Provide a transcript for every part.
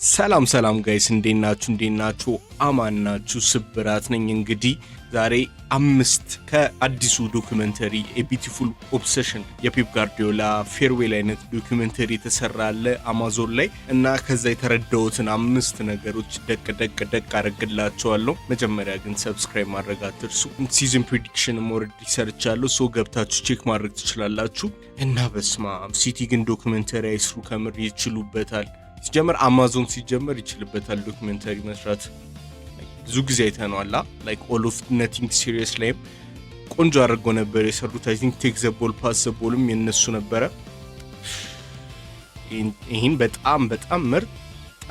ሰላም ሰላም ጋይስ እንዴናችሁ አማናችሁ ስብራት ነኝ። እንግዲህ ዛሬ 5 ከአዲሱ ዶክመንተሪ ኤ ቢዩቲፉል ኦብሰሽን የፔፕ ጋርዲዮላ ፌርዌል አይነት ዶክመንተሪ ተሰራለ አማዞን ላይ እና ከዛ የተረዳሁትን 5 ነገሮች ደቅ አረግላችኋለሁ። መጀመሪያ ግን ሰብስክራይብ ማድረግ አትርሱ። ሲዝን ፕሬዲክሽን ኦልሬዲ ሰርቻለሁ፣ ሶ ገብታችሁ ቼክ ማድረግ ትችላላችሁ። እና በስማ ሲቲ ግን ዶክመንተሪ አይስሩ ከምር ይችሉበታል። ሲጀመር አማዞን ሲጀመር ይችልበታል ዶክመንተሪ መስራት። ብዙ ጊዜ አይተናል ላይክ ኦል ኦፍ ነቲንግ ሲሪየስ ላይ ቆንጆ አድርገው ነበር የሰሩት። አይ ቲንክ ቴክ ዘ ቦል ፓስ ዘ ቦልም የነሱ ነበረ። ይሄን በጣም ምርጥ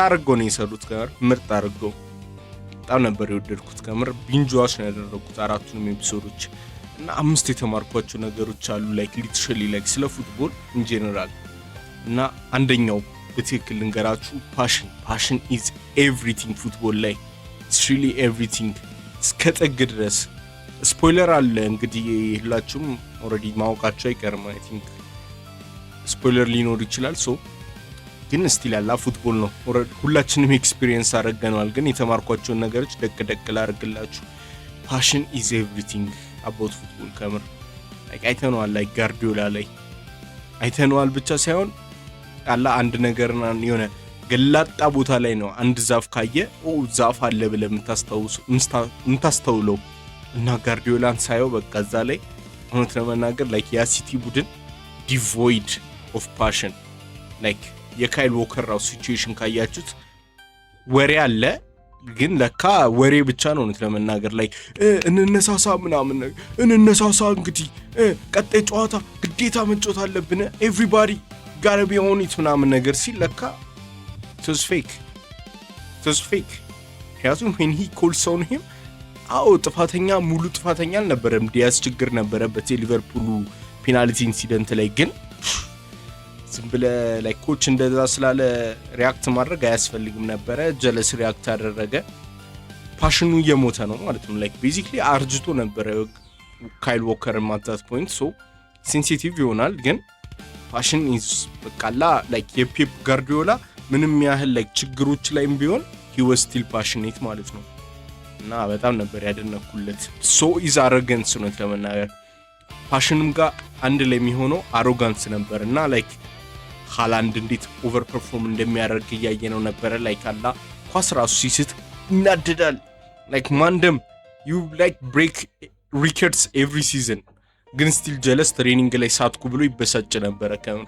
አድርገው ነው የሰሩት። ምርጥ አድርገው በጣም ነበር የወደድኩት። ከምር ቢንጅ ዋች ነው ያደረኩት አራቱንም ኤፒሶዶች እና 5 የተማርኳቸው ነገሮች አሉ ላይክ ሊትራሊ ላይክ ስለ ፉትቦል ኢን ጀነራል። እና አንደኛው በትክክል ልንገራችሁ፣ ፓሽን ኢዝ ኤቭሪቲንግ ፉትቦል ላይ ኢትስ ሪሊ ኤቭሪቲንግ እስከ ጥግ ድረስ። ስፖይለር አለ እንግዲህ ሁላችሁም ኦልሬዲ ማወቃችሁ አይቀርም። አይ ቲንክ ስፖይለር ሊኖር ይችላል። ሶ ግን ስቲል ያላ ፉትቦል ነው ሁላችንም ኤክስፒሪየንስ አድርገናል። ግን የተማርኳቸውን ነገሮች ደቅ ላድርግላችሁ። ፓሽን ኢዝ ኤቭሪቲንግ አባውት ፉትቦል ከምር ላይክ አይተነዋል። ላይክ ጋርዲዮላ ላይ አይተነዋል ብቻ ሳይሆን አላ አንድ ነገርና የሆነ ገላጣ ቦታ ላይ ነው አንድ ዛፍ ካየ ዛፍ አለ ብለህ የምታስተውለው እና ጋርዲዮላን ሳየው በቃ እዛ ላይ እውነት ለመናገር ላይክ ያ ሲቲ ቡድን ዲቮይድ ኦፍ ፓሽን ላይክ የካይል ዎከር ራው ሲቹዌሽን ካያችሁት ወሬ አለ ግን ለካ ወሬ ብቻ ነው። እውነት ለመናገር ላይክ እንነሳሳ ምናምን እንነሳሳ እንግዲህ ቀጣይ ጨዋታ ግዴታ መጫወት አለብን ኤቭሪባዲ gotta be on it ምናምን ነገር ሲል ለካ it was fake ምክንያቱም when he calls on him ጥፋተኛ ሙሉ ጥፋተኛ አልነበረም። ዲያስ ችግር ነበረበት የሊቨርፑሉ ፔናልቲ ኢንሲደንት ላይ። ግን ዝም ብለህ ላይክ ኮች እንደዛ ስላለ ሪአክት ማድረግ አያስፈልግም ነበረ። ጀለስ ሪአክት አደረገ። ፓሽኑ እየሞተ ነው ማለት ነው። ላይክ ቤዚክሊ አርጅቶ ነበረ ካይል ዎከር ማታት ፖይንት ሶ ሴንሲቲቭ ይሆናል። ግን ፓሽን ኢዝ በቃላ ላይክ የፔፕ ጋርዲዮላ ምንም ያህል ላይክ ችግሮች ላይም ቢሆን he was still passionate ማለት ነው። እና በጣም ነበር ያደነኩለት። ሶ ኢዝ አሮጋንስ ነው ለመናገር ፓሽንም ጋር አንድ ላይ የሚሆነው አሮጋንስ ነበር። እና ላይክ ሃላንድ እንዴት ኦቨር ፐርፎርም እንደሚያደርግ ያየነው ነበር። ላይክ አላ ኳስ ራሱ ሲስት ይናደዳል። ላይክ ማንደም you like break records every season ግን ስቲል ጀለስ ትሬኒንግ ላይ ሳትኩ ብሎ ይበሳጭ ነበር። ከምር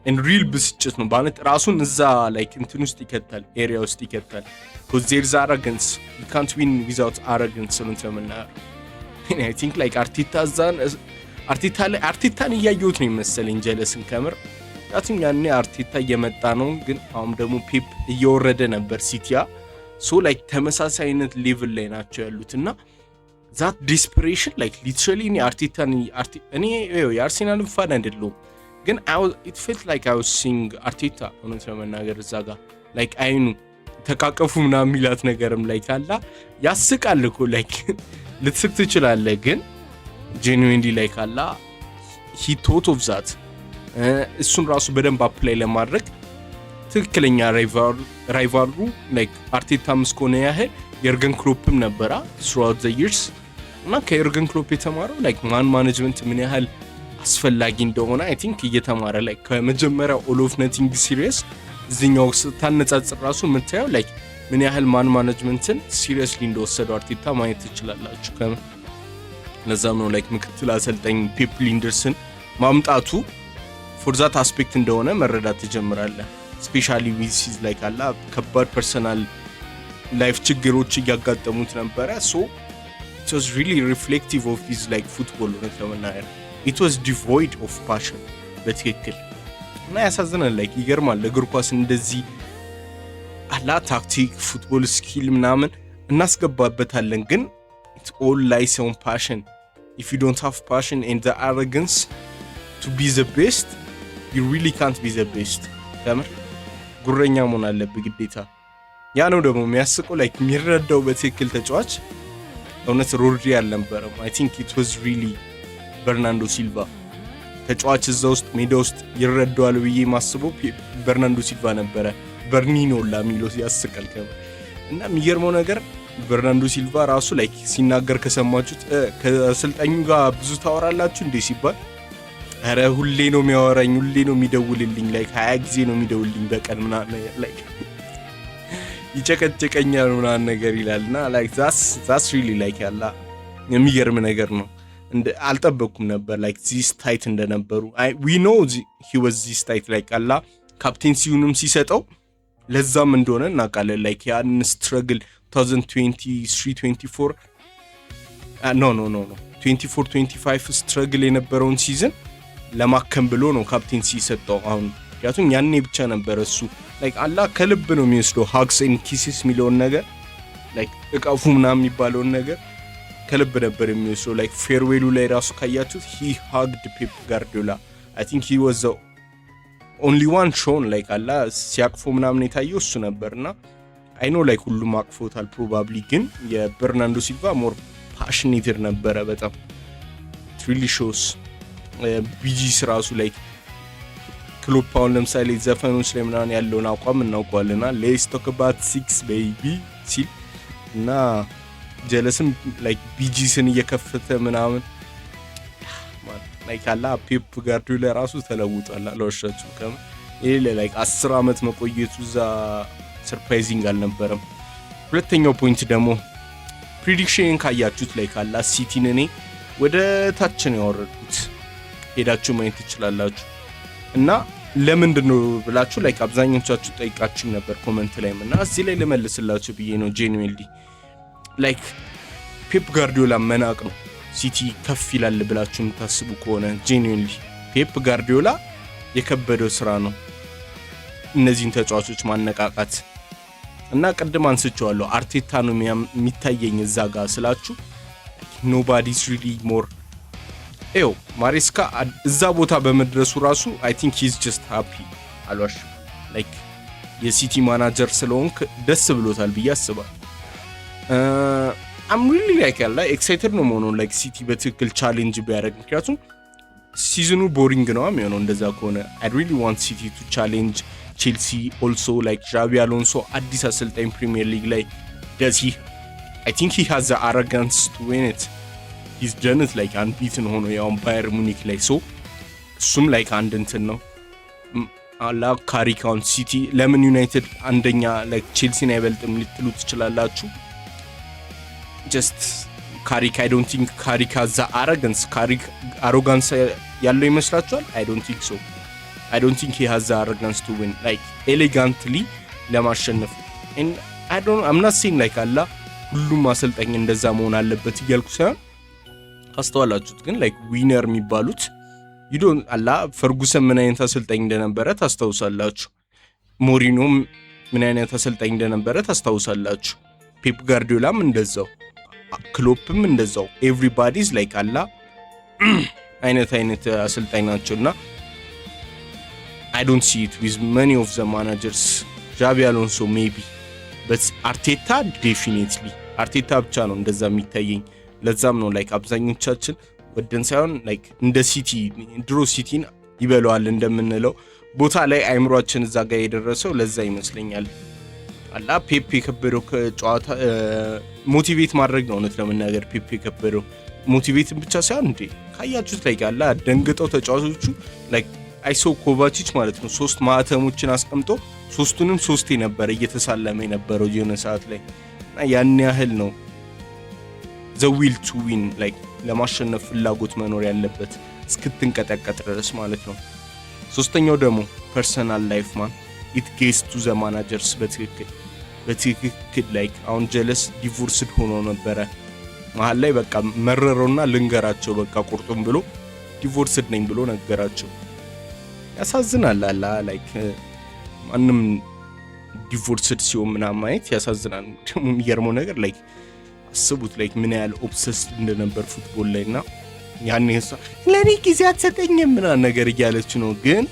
and real ብስጭት ነው ማለት ራሱን እዛ ላይክ እንትን ውስጥ ይከታል፣ ኤሪያ ውስጥ ይከታል። because there's arrogance, you can't win without arrogance ነው ተመናር። I think like አርቴታን እያየሁት ነው ይመስለኝ ጀለስን ከምር። ያቱም ያኔ አርቴታ እየመጣ ነው፣ ግን አሁን ደግሞ ፔፕ እየወረደ ነበር ሲቲያ። ሶ ላይክ ተመሳሳይነት ሌቭል ላይ ናቸው ያሉትና that desperation like literally እኔ የአርሴናል ፋን አይደለሁም፣ ግን it felt like I was seeing አርቴታ እውነት ለመናገር እዛ ጋር like አይኑ ተቃቀፉ ምናምን የሚላት ነገርም ላይ ካላ ያስቃል እኮ like ልትስቅ ትችላለህ፣ ግን genuinely ላይ ካላ he thought of that እሱን ራሱ በደንብ አፕላይ ለማድረግ ትክክለኛ ራይቫሉ like አርቴታም እስከሆነ ያህል የርገን ክሎፕም ነበራ throughout the years። እና ከየርገን ክሎፕ የተማረው ላይክ ማን ማኔጅመንት ምን ያህል አስፈላጊ እንደሆነ አይ ቲንክ እየተማረ ላይክ ከመጀመሪያው ኦል ኦፍ ነቲንግ ሲሪየስ እዚህኛው ታነጻጽር ራሱ የምታየው ላይክ ምን ያህል ማን ማኔጅመንትን ሲሪየስሊ እንደወሰደው አርቴታ ማየት ትችላላችሁ። ለዛም ነው ላይክ ምክትል አሰልጣኝ ፔፕ ሊንደርስን ማምጣቱ ፎር ዛት አስፔክት እንደሆነ መረዳት ትጀምራለህ። ስፔሻሊ ዊዚስ ላይክ አላ ከባድ ፐርሰናል ላይፍ ችግሮች እያጋጠሙት ነበረ። ሶ it was really reflective of his like football ለመናገር it was devoid of passion በትክክል። እና ያሳዝናል ላይክ ይገርማል። እግር ኳስ እንደዚህ አላ ታክቲክ ፉትቦል ስኪል ምናምን እናስገባበታለን፣ ግን it all lies on passion. if you don't have passion and the arrogance to be the best, you really can't be the best. ከምር ጉረኛ መሆን አለብህ ግዴታ። ያ ነው ደግሞ የሚያስቀው ላይክ የሚረዳው በትክክል ተጫዋች እውነት ሮድሪ አልነበረም። አይ ቲንክ ኢት ዋዝ ሪሊ በርናንዶ ሲልቫ ተጫዋች እዛ ውስጥ ሜዳ ውስጥ ይረዳዋል ብዬ ማስበው በርናንዶ ሲልቫ ነበረ። በርኒኖ ላሚሎ ያስቀል እና የሚገርመው ነገር በርናንዶ ሲልቫ ራሱ ላይክ ሲናገር ከሰማችሁት ከአሰልጣኙ ጋር ብዙ ታወራላችሁ እንዴ ሲባል አረ ሁሌ ነው የሚያወራኝ ሁሌ ነው የሚደውልልኝ ላይክ 20 ጊዜ ነው የሚደውልልኝ በቀን ምናምን ላይክ ይጨቀጨቀኛል ምናምን ነገር ይላልና ላይክ that's really like ያላ የሚገርም ነገር ነው እንደ አልጠበቅኩም ነበር ላይክ ዚስ ታይት እንደነበሩ we know he was this tight like አላ ካፕቴንሲውንም ሲሰጠው ለዛም እንደሆነ እናውቃለን ላይክ ያን ስትራግል 2023-24 no 24-25 ስትራግል የነበረውን ሲዝን ለማከም ብሎ ነው ካፕቴንሲ ሲሰጠው አሁን ያቱን ያኔ ብቻ ነበር እሱ ላይክ አላ ከልብ ነው የሚወስደው hugs and kisses ሚሊዮን ነገር ላይክ እቃፉ ምናምን የሚባለውን ነገር ከልብ ነበር የሚወስደው ላይክ ፌርዌሉ ላይ ራሱ ካያችሁት he hugged Pep Guardiola I think he was the only one shown like አላ ሲያቅፎ ምናምን የታየው እሱ ነበርና I know like ሁሉም አቅፎታል probably ግን የበርናንዶ ሲልቫ more passionate ነበረ በጣም it really shows ቢጂስ ራሱ like ክሎፕ አሁን ለምሳሌ ዘፈኖች ላይ ምናምን ያለውን አቋም እናውቀዋለና let's talk about six baby ሲል እና ጀለስም like ቢጂስን እየከፈተ ምናምን like አላ ፔፕ ጋርዲዮላ ራሱ ተለውጧል አለወሻችሁ ይሄ like 10 አመት መቆየቱ ዛ ሰርፕራይዚንግ አልነበረም ሁለተኛው ፖይንት ደግሞ ፕሬዲክሽን ካያችሁት ላይ ካላ ሲቲን እኔ ወደ ታች ነው ያወረድኩት ሄዳችሁ ማየት ትችላላችሁ እና ለምንድነው ብላችሁ like አብዛኞቻችሁ ጠይቃችሁ ነበር ኮሜንት ላይ እና እዚህ ላይ ለመልስላችሁ ብዬ ነው ጄኒዌሊ like ፔፕ ጋርዲዮላ መናቅ ነው ሲቲ ከፍ ይላል ብላችሁ የምታስቡ ከሆነ ጄኒዌሊ ፔፕ ጋርዲዮላ የከበደው ስራ ነው እነዚህን ተጫዋቾች ማነቃቃት እና ቀደም አንስቼዋለሁ አርቴታ ነው የሚታየኝ እዛ ጋር ስላችሁ nobody's really more ማሬስካ እዛ ቦታ በመድረሱ ራሱ I think he's just happy አልዋሽ like የሲቲ ማናጀር ስለሆንክ ደስ ብሎታል ብዬ አስባለሁ I'm really like excited ነው ሞኖ like ሲቲ በትክክል ቻሌንጅ ቢያደርግ ምክንያቱም ሲዝኑ ቦሪንግ ነው የሚሆነው እንደዛ ከሆነ I really want City to challenge Chelsea also like Xabi Alonso አዲስ አሰልጣኝ ፕሪሚየር ሊግ ላይ does he I think he has the arrogance to win it he's done it like unbeaten ሆኖ ያው ባየር ሙኒክ ላይ so እሱም like አንድ እንትን ነው አላ ካሪካውን ሲቲ ለምን ዩናይትድ አንደኛ like ቼልሲን አይበልጥም ልትሉ ትችላላችሁ just ካሪክ I don't think ካሪክ has the arrogance ያለው ይመስላችኋል I don't think so I don't think he has the arrogance to win like elegantly ለማሸነፍ and I'm not saying like አላ ሁሉም አሰልጣኝ እንደዛ መሆን አለበት እያልኩ ሳይሆን አስተዋላችሁት ግን like ዊነር የሚባሉት you don't አላ ፈርጉሰን ምን አይነት አሰልጣኝ እንደነበረ ታስታውሳላችሁ ሞሪኖ ምን አይነት አሰልጣኝ እንደነበረ ታስታውሳላችሁ ፔፕ ጋርዲዮላም እንደዛው ክሎፕም እንደዛው everybody's like አላ አይነት አሰልጣኝ ናቸውና I don't see it with many of the managers Xabi Alonso maybe but Arteta definitely Arteta ብቻ ነው እንደዛ የሚታየኝ ለዛም ነው like አብዛኞቻችን ወደን ሳይሆን like እንደ ሲቲ ድሮ ሲቲን ይበለዋል እንደምንለው ቦታ ላይ አይምሮአችን እዛ ጋር የደረሰው ለዛ ይመስለኛል አላ ፔፕ የከበደው ከጨዋታ ሞቲቬት ማድረግ ነው እውነት ለመናገር ፔፕ የከበደው ሞቲቬት ብቻ ሳይሆን እንዴ ካያችሁት ላይ አላ ደንግጠው ተጫዋቾቹ like አይሶ ኮቫቺች ማለት ነው 3 ማዕተሞችን አስቀምጦ ሶስቱንም ሶስቴ ነበር እየተሳለመ የነበረው የሆነ ሰዓት ላይ እና ያን ያህል ነው the will to win like ለማሸነፍ ፍላጎት መኖር ያለበት እስክትንቀጠቀጥ ድረስ ማለት ነው ሶስተኛው ደግሞ ፐርሰናል ላይፍ ማን it gets to the managers በትክክል like አሁን ጀለስ ዲቮርስድ ሆኖ ነበር መሃል ላይ በቃ መረረውና ልንገራቸው በቃ ቁርጡም ብሎ ዲቮርስድ ነኝ ብሎ ነገራቸው ያሳዝናል አላ like ማንም ዲቮርስድ ሲሆን ምናምን ማየት ያሳዝናል ደግሞ የሚገርመው ነገር like አስቡት like ምን ያህል ኦብሰስድ እንደነበር ፉትቦል ላይና ያኔ ለኔ ጊዜ አትሰጠኝም ምናምን ነገር እያለች ነው ግን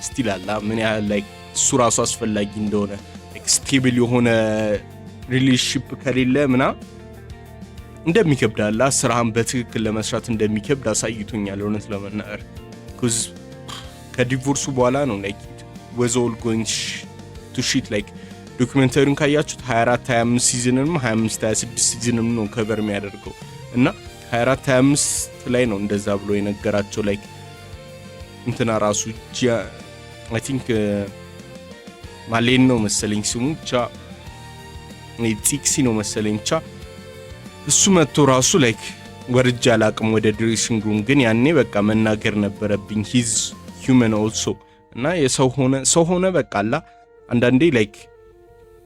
ስቲል አላ ምን ያህል like እሱ ራሱ አስፈላጊ እንደሆነ like ስቴብል የሆነ ሪሌሽንሺፕ ከሌለ ምናምን እንደሚከብዳላ ስራን በትክክል ለመስራት እንደሚከብድ አሳይቶኛል እውነት ለመናገር cuz ከዲቮርሱ በኋላ ነው like was all going ቱ ሺት ላይክ ዶክመንተሪውን ካያችሁት 24 25 ሲዝንም 25 26 ሲዝንም ነው ከቨር የሚያደርገው እና 24 25 ላይ ነው እንደዛ ብሎ የነገራቸው ላይክ እንትና ራሱ አይ ቲንክ ማሌን ነው መሰለኝ ስሙ ብቻ ፂክሲ ነው መሰለኝ ብቻ እሱ መጥቶ ራሱ ላይክ ወርጃ አላቅም ወደ ድሬሲንግ ሩም ግን ያኔ በቃ መናገር ነበረብኝ ሂዝ ሂውመን ኦልሶ እና ሰው ሆነ በቃ አላ አንዳንዴ ላይክ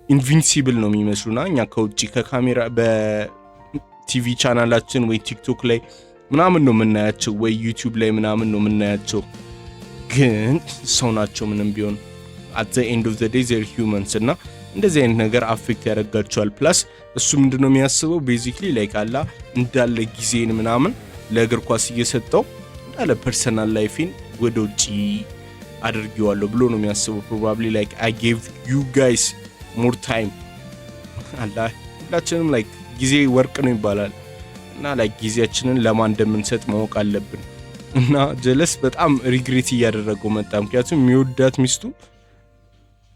ኢንቪንሲብል ነው የሚመስሉና እኛ ከውጪ ከካሜራ በቲቪ ቻናላችን ወይ ቲክቶክ ላይ ምናምን ነው የምናያቸው ወይ ዩቲዩብ ላይ ምናምን ነው የምናያቸው ግን ሰው ናቸው ምንም ቢሆን at the end of the day they're humans እና እንደዚህ አይነት ነገር አፌክት ያደርጋቸዋል ፕላስ እሱ ምንድነው የሚያስበው ቤዚክሊ ላይክ አላ እንዳለ ጊዜን ምናምን ለእግር ኳስ እየሰጠው እንዳለ ፐርሰናል ላይፊን ወደ ውጪ አድርጌዋለሁ ብሎ ነው የሚያስበው probably like I gave you guys more time አላ ሁላችንም ላይክ ጊዜ ወርቅ ነው ይባላል እና ላይክ ጊዜያችንን ለማን እንደምንሰጥ ማወቅ አለብን እና ጀለስ በጣም ሪግሬት እያደረገው መጣ ምክንያቱም የሚወዳት ሚስቱ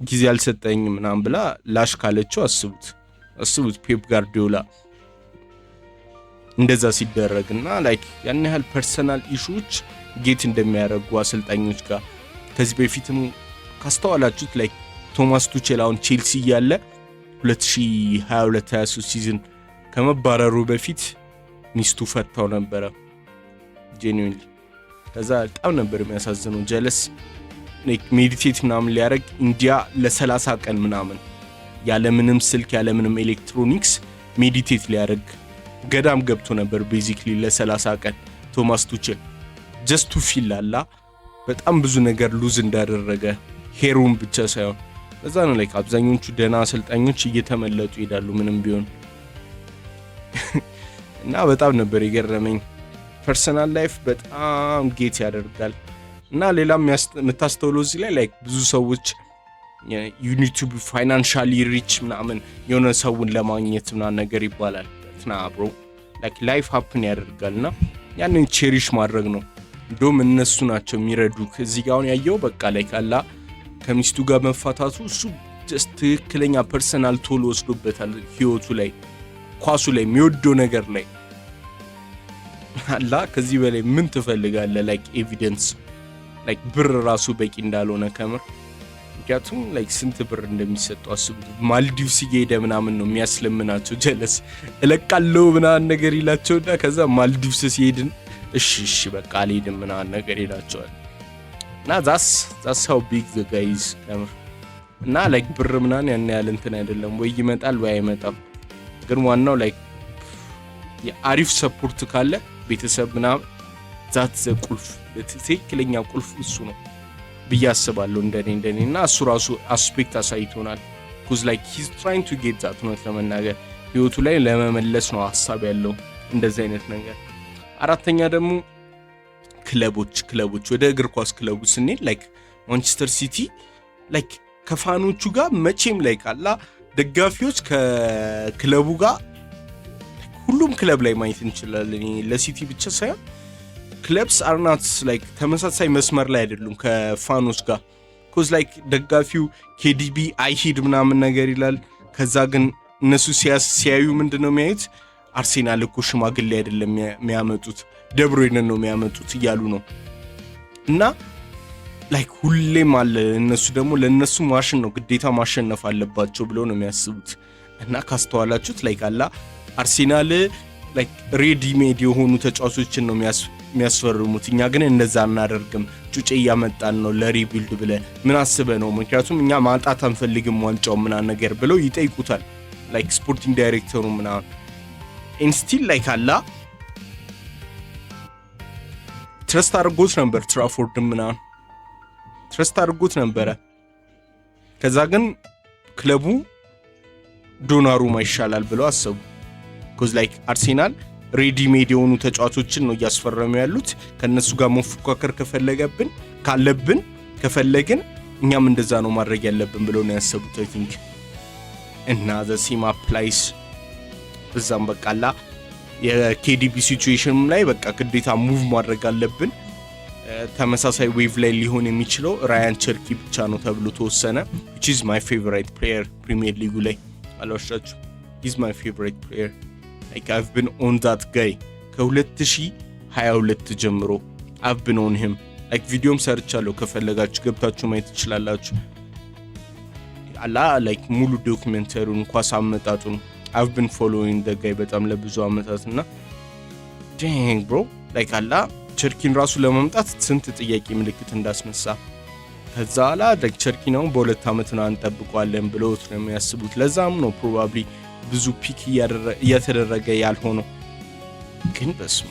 ጊዜ አልሰጠኝ ምናምን ብላ ላሽ ካለችው አስቡት ፔፕ ጋርዲዮላ እንደዛ ሲደረግና ላይክ ያን ያህል ፐርሰናል ኢሹዎች ጌት እንደሚያደርጉ አሰልጣኞች ጋር ከዚህ በፊትም ካስተዋላችሁት ላይክ ቶማስ ቱቼል አሁን ቼልሲ ያለ 2022-23 ሲዝን ከመባረሩ በፊት ሚስቱ ፈታው ነበረ ጄኒዩንሊ ከዛ በጣም ነበር የሚያሳዝነው ጀለስ ሜዲቴት ምናምን ሊያደርግ ኢንዲያ ለ30 ቀን ምናምን ያለምንም ስልክ ያለምንም ኤሌክትሮኒክስ ሜዲቴት ሊያደርግ ገዳም ገብቶ ነበር ቤዚክሊ ለ30 ቀን ቶማስ ቱቼል just to feel አላ በጣም ብዙ ነገር ሉዝ እንዳደረገ ሄሩን ብቻ ሳይሆን ለዛ ነው ላይክ አብዛኞቹ ደና አሰልጣኞች እየተመለጡ ይላሉ ምንም ቢሆን እና በጣም ነበር የገረመኝ ፐርሰናል ላይፍ በጣም ጌት ያደርጋል እና ሌላም የምታስተውለው እዚህ ላይ ላይክ ብዙ ሰዎች ዩኒቲዩብ ፋይናንሻሊ ሪች ምናምን የሆነ ሰውን ለማግኘት ምናምን ነገር ይባላል ና ብሮ ላይክ ላይፍ ሃፕን ያደርጋልና ያንን ቼሪሽ ማድረግ ነው እንደውም እነሱ ናቸው የሚረዱክ እዚህ ጋር አሁን ያየው በቃ ላይክ አላ ከሚስቱ ጋር መፋታቱ እሱ ጀስት ትክክለኛ ፐርሰናል ቶል ወስዶበታል ህይወቱ ላይ ኳሱ ላይ የሚወደው ነገር ላይ አላ ከዚህ በላይ ምን ትፈልጋለህ ላይክ ኤቪደንስ ላይክ ብር ራሱ በቂ እንዳልሆነ ከምር ምክንያቱም ላይክ ስንት ብር እንደሚሰጠው አስቡት ማልዲቭስ እየሄደ ምናምን ነው የሚያስለምናቸው ጀለስ እለቃለሁ ምናምን ነገር ይላቸውና ከዛ ማልዲቭስ ሲሄድን እሺ በቃ አልሄድም ምናምን ነገር ይላቸዋል እና that's how big the guy is ከምር እና ላይክ ብር ምናምን ያን ያህል እንትን አይደለም ወይ ይመጣል ወይ አይመጣም ግን ዋናው ላይክ የአሪፍ ሰፖርት ካለ ቤተሰብ ምናምን ዛት ዘቁልፍ ለትክክለኛ ቁልፍ እሱ ነው ብያስባለሁ እንደኔና እሱ ራሱ አስፔክት አሳይቶናል cuz like he's trying to get that ነው ለመናገር ህይወቱ ላይ ለመመለስ ነው ሐሳብ ያለው እንደዚህ አይነት ነገር አራተኛ ደግሞ ክለቦች ወደ እግር ኳስ ክለቡ ስንሄድ ላይክ ማንቸስተር ሲቲ ላይክ ከፋኖቹ ጋር መቼም ላይክ አላ ደጋፊዎች ከክለቡ ጋር ሁሉም ክለብ ላይ ማየት እንችላለን ለሲቲ ብቻ ሳይሆን ክለብስ are not like ተመሳሳይ መስመር ላይ አይደሉም ከፋኖች ጋር cuz like ደጋፊው KDB አይሂድ ምናምን ነገር ይላል ከዛ ግን እነሱ ሲያዩ ምንድነው የሚያዩት አርሴናል እኮ ሽማግሌ አይደለም የሚያመጡት ደብሮይነን ነው የሚያመጡት እያሉ ነው እና like ሁሌም አለ እነሱ ደግሞ ለነሱ ማሽን ነው ግዴታ ማሸነፍ አለባቸው ብለው ነው የሚያስቡት እና ካስተዋላችሁት like አላ አርሴናል like ሬዲ ሜድ የሆኑ ተጫዋቾችን ነው የሚያስፈርሙት እኛ ግን እንደዛ እናደርግም ጩጬ ያመጣን ነው ለሪቢልድ ብለ ምን አስበ ነው ምክንያቱም እኛ ማጣት አንፈልግም ዋንጫው ምናምን ነገር ብለው ይጠይቁታል like ስፖርቲንግ ዳይሬክተሩ ምናምን ኢንስቲል like አላ ትረስት አድርጎት ነበር ትራፎርድ ምናምን ትረስት አድርጎት ነበር ከዛ ግን ክለቡ ዶናሩማ ይሻላል ብለው አሰቡ cuz like አርሴናል ሬዲ ሜድ የሆኑ ተጫዋቾችን ነው ያስፈረሙ ያሉት ከነሱ ጋር መፎካከር ከፈለግን እኛም እንደዛ ነው ማድረግ ያለብን ብለው ነው ያሰቡት I think እና the same applies በዛም በቃላ የኬዲቢ ሲቹዌሽን ላይ በቃ ግዴታ ሙቭ ማድረግ አለብን ተመሳሳይ ዌቭ ላይ ሊሆን የሚችለው ራያን ቸርኪ ብቻ ነው ተብሎ ተወሰነ which is my favorite player ፕሪሚየር ሊጉ ላይ አልዋሻችሁ he's my favorite player like I've been on that guy ከ2022 ጀምሮ I've been on him like ቪዲዮም ሰርቻለሁ ከፈለጋችሁ ገብታችሁ ማየት ትችላላችሁ አላ like ሙሉ ዶክመንተሪውን ኳስ አመጣጡን I've been following the guy በጣም ለብዙ አመታትና dang bro like አላ ቸርኪን ራሱ ለማምጣት ስንት ጥያቄ ምልክት እንዳስነሳ ከዛ አላ like ቸርኪ ነው በ2 አመት ነው አንጠብቀዋለን ብለውት ነው የሚያስቡት ለዛም ነው ፕሮባብሊ ብዙ ፒክ እያተደረገ ያልሆነው ግን በስማ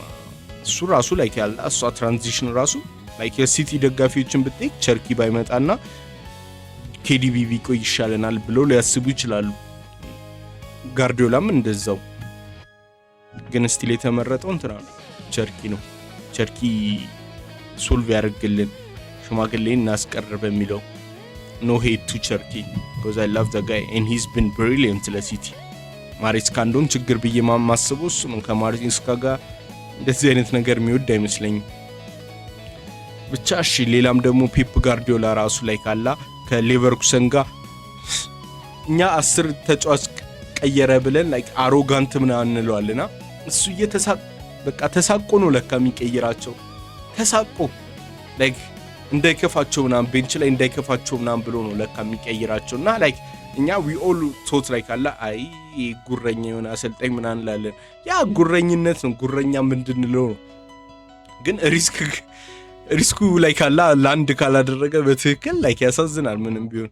እሱ ራሱ like ያላ እሱ ትራንዚሽን ራሱ like የሲቲ ደጋፊዎችን ብትጠይቅ ቸርኪ ባይመጣና KDB ቢቆይ ይሻለናል ብለው ሊያስቡ ይችላሉ ጋርዲዮላም እንደዛው ግን ስቲል የተመረጠው እንትና ቸርኪ ነው ቸርኪ ሶልቭ ያደርግልን ሽማግሌን እናስቀር በሚለው no hate to ቸርኪ because I love the guy and he's been brilliant ለሲቲ ማሬስካ እንደውም ችግር ብዬ ማማስበው እሱ ነው ከማሬስካ ጋር እንደዚህ አይነት ነገር የሚወድ አይመስለኝም ብቻ እሺ ሌላም ደግሞ ፔፕ ጋርዲዮላ ራሱ ላይ ካላ ከሌቨርኩሰን ጋር እኛ 10 ተጫዋች ቀየረ ብለን like አሮጋንት ምናምን እንለዋልና እሱ በቃ ተሳቆ ነው ለካ የሚቀይራቸው ተሳቆ like እንዳይከፋቸው ምናምን ቤንች ላይ እንዳይከፋቸው ምናምን ብሎ ነው ለካ የሚቀይራቸውና like እኛ we all thought like አላ አይ ጉረኛ የሆነ አሰልጣኝ ምናምን እንላለን ያ ጉረኝነት ነው ጉረኛ ምንድነው ግን ሪስኩ like አላ ላንድ ካላደረገ በትክክል like ያሳዝናል ምንም ቢሆን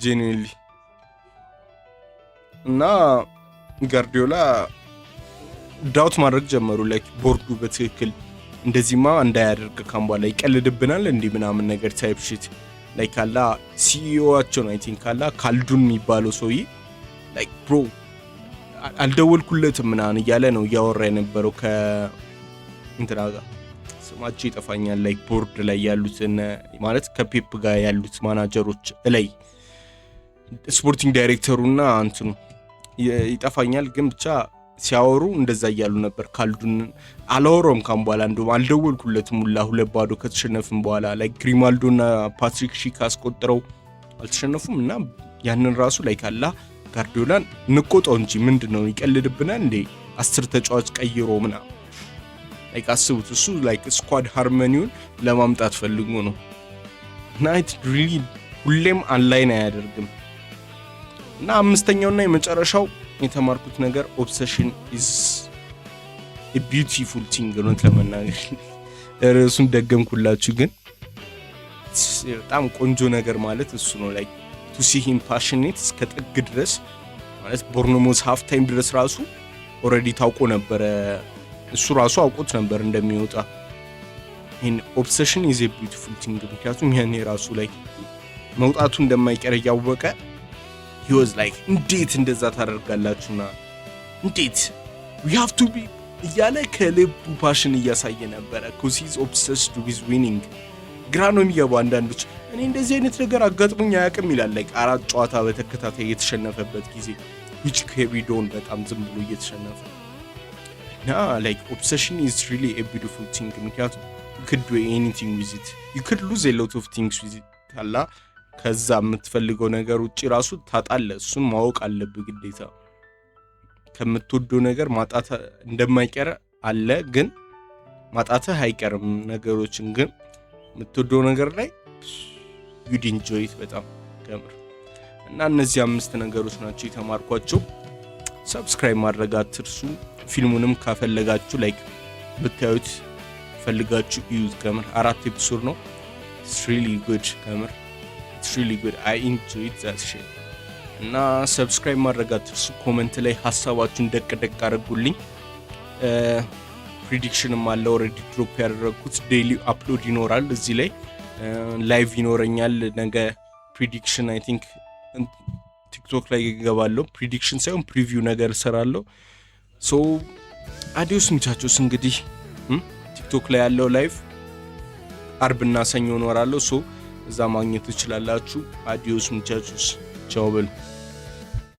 genuinely እና ጋርዲዮላ ዳውት ማድረግ ጀመሩ like ቦርዱ በትክክል እንደዚህማ እንዳያደርግ ካምባላ ይቀልድብናል እንዴ ምናምን ነገር ታይፕ ሺት like አላ ሲኢኦአቸው ነው I think አላ ካልዱን የሚባለው ሰውዬ like bro አልደወልኩለትም ምናምን እያለ ነው ያወራ የነበረው ከእንትና ጋር ስማቸው ይጠፋኛል like ቦርድ ላይ ያሉት ማለት ከፔፕ ጋር ያሉት ማናጀሮች ላይ ስፖርቲንግ ዳይሬክተሩና እንትኑ ይጠፋኛል ግን ብቻ ሲያወሩ እንደዛ ያያሉ ነበር ካልዱን አላወሮም ካምባላ እንደውም አልደወልኩለትም ሁላ 2-2 ከተሸነፈም በኋላ like ግሪማልዶና ፓትሪክ ሺክ አስቆጥረው አልተሸነፉም እና ያንን ራሱ like አላ ጋርዲዮላን ንቆጣው እንጂ ምንድነው ይቀልድብናል እንዴ 10 ተጫዋች ቀይሮ ምናምን like አስቡት እሱ like ስኳድ ሃርመኒውን ለማምጣት ፈልጎ ነው ናይት really ሁሌም አንላይን አያደርግም እና አምስተኛውና የመጨረሻው የተማርኩት ነገር obsession is a beautiful thing ነው ለመናገር ርዕሱን ደገምኩላችሁ ግን በጣም ቆንጆ ነገር ማለት እሱ ነው like to see him passionate እስከ ጥግ ድረስ ማለት ቦርኖሞስ ሃፍ ታይም ድረስ ራሱ already ታውቆ ነበር እሱ ራሱ አውቆት ነበር እንደሚወጣ in obsession is a beautiful thing ምክንያቱም ያኔ ራሱ like መውጣቱ እንደማይቀር ያወቀ he was like እንዴት እንደዛ ታደርጋላችሁና እንዴት we have to be እያለ ከልቡ ፓሽን እያሳየ ነበር because he's obsessed with winning ግራኖ የሚገባው አንዳንዶች እኔ እንደዚህ አይነት ነገር አጋጥሞኝ አያውቅም ይላል like 4 ጨዋታ በተከታታይ የተሸነፈበት ጊዜ which ከቢዶን በጣም ዝም ብሎ እየተሸነፈ ና like obsession is really a beautiful thing ምክንያቱም you could do anything with it you could lose a lot of things with it አላ ከዛ የምትፈልገው ነገር ውጪ ራሱ ታጣለ እሱን ማወቅ አለብህ ግዴታ ከምትወደው ነገር ማጣት እንደማይቀር አለ ግን ማጣትህ አይቀርም ነገሮችን ግን የምትወደው ነገር ላይ you'd enjoy it በጣም ከምር እና እነዚህ 5 ነገሮች ናቸው የተማርኳቸው ሰብስክራይብ ማድረግ አትርሱ ፊልሙንም ካፈለጋችሁ ላይክ ብታዩት ፈልጋችሁ እዩት ከምር 4 ኤፒሶድ ነው it's really good ከምር it's really good I enjoyed that shit እና ሰብስክራይብ ማድረግ አትርሱ ኮሜንት ላይ ሐሳባችሁን ደቅ አድርጉልኝ ፕሬዲክሽንም አለ ኦሬዲ ድሮፕ ያደረኩት ዴይሊ አፕሎድ ይኖራል እዚህ ላይ ላይቭ ይኖረኛል ነገ ፕሬዲክሽን I think ቲክቶክ ላይ ገባለሁ ፕሬዲክሽን ሳይሆን ፕሪቪው ነገር ሰራለሁ ሶ አዲዮስ ሙቻቾስ እንግዲህ ቲክቶክ ላይ ያለው ላይቭ አርብና ሰኞ ይኖራል ሶ እዛ ማግኘት ትችላላችሁ አዲዮስ ሙቻቾስ ቻው በሉ